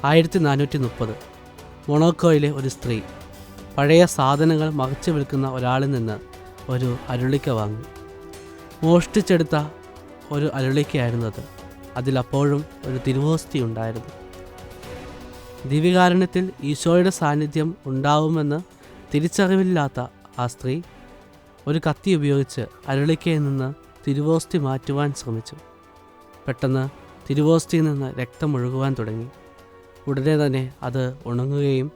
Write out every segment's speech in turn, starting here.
1430 മൊണോക്കോയിലെ ഒരു സ്ത്രീ പഴയ സാധനങ്ങൾ മറച്ചു വിൽക്കുന്ന ഒരാളിൽ നിന്ന് ഒരു അരുളിക്ക വാങ്ങി. മോഷ്ടിച്ചെടുത്ത ഒരു അരുളിക്കയായിരുന്നു അത്. അതിലപ്പോഴും ഒരു തിരുവോസ്തി ഉണ്ടായിരുന്നു. ദിവ്യകാരുണ്യത്തിൽ ഈശോയുടെ സാന്നിധ്യം ഉണ്ടാവുമെന്ന് തിരിച്ചറിവില്ലാത്ത ആ സ്ത്രീ ഒരു കത്തി ഉപയോഗിച്ച് അരുളിക്കയിൽ നിന്ന് തിരുവോസ്തി മാറ്റുവാൻ ശ്രമിച്ചു. പെട്ടെന്ന് തിരുവോസ്തിയിൽ നിന്ന് രക്തം ഒഴുകുവാൻ തുടങ്ങി. ഉടനെ തന്നെ അത് ഉണങ്ങുകയും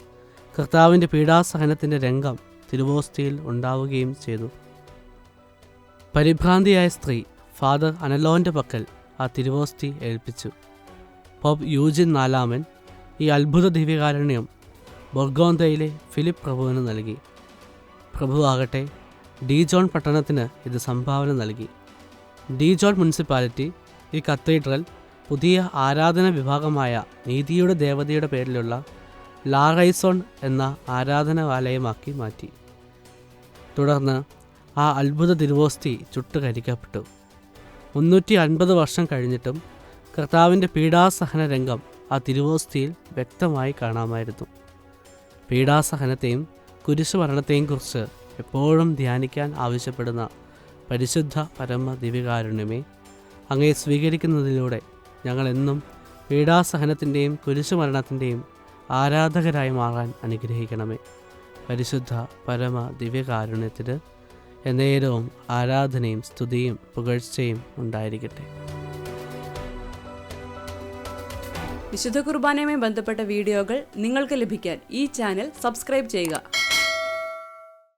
കർത്താവിൻ്റെ പീഡാസഹനത്തിൻ്റെ രംഗം തിരുവോസ്തിയിൽ ഉണ്ടാവുകയും ചെയ്തു. പരിഭ്രാന്തിയായ സ്ത്രീ ഫാദർ അനലോൻ്റെ പക്കൽ ആ തിരുവോസ്തി ഏൽപ്പിച്ചു. പോപ്പ് യൂജിൻ നാലാമൻ ഈ അത്ഭുത ദിവ്യകാരുണ്യം ബൊർഗോന്തയിലെ ഫിലിപ്പ് പ്രഭുവിന് നൽകി. പ്രഭു ആകട്ടെ ഡീജോൺ പട്ടണത്തിന് ഇത് സംഭാവന നൽകി. ഡീജോൺ മുനിസിപ്പാലിറ്റി ഈ കത്തീഡ്രൽ പുതിയ ആരാധന വിഭാഗമായ നീതിയുടെ ദേവതയുടെ പേരിലുള്ള ലാറൈസോൺ എന്ന ആരാധനാലയമാക്കി മാറ്റി. തുടർന്ന് ആ അത്ഭുത തിരുവോസ്തി ചുട്ടുകരിക്കപ്പെട്ടു. 350 വർഷം കഴിഞ്ഞിട്ടും കർത്താവിൻ്റെ പീഡാസഹന രംഗം ആ തിരുവോസ്തിയിൽ വ്യക്തമായി കാണാമായിരുന്നു. പീഡാസഹനത്തെയും കുരിശുമരണത്തെയും കുറിച്ച് എപ്പോഴും ധ്യാനിക്കാൻ ആവശ്യപ്പെടുന്ന പരിശുദ്ധ പരമ ദിവ്യകാരുണ്യമേ, അങ്ങയെ സ്വീകരിക്കുന്നതിലൂടെ ഞങ്ങളെന്നും പീഡാസഹനത്തിൻ്റെയും കുരിശുമരണത്തിൻ്റെയും ആരാധകരായി മാറാൻ അനുഗ്രഹിക്കണമേ. പരിശുദ്ധ പരമ ദിവ്യകാരുണ്യത്തിന് എന്നേരവും ആരാധനയും സ്തുതിയും പുകഴ്ചയും ഉണ്ടായിരിക്കട്ടെ. വിശുദ്ധ കുർബാനയുമായി ബന്ധപ്പെട്ട വീഡിയോകൾ നിങ്ങൾക്ക് ലഭിക്കാൻ ഈ ചാനൽ സബ്സ്ക്രൈബ് ചെയ്യുക.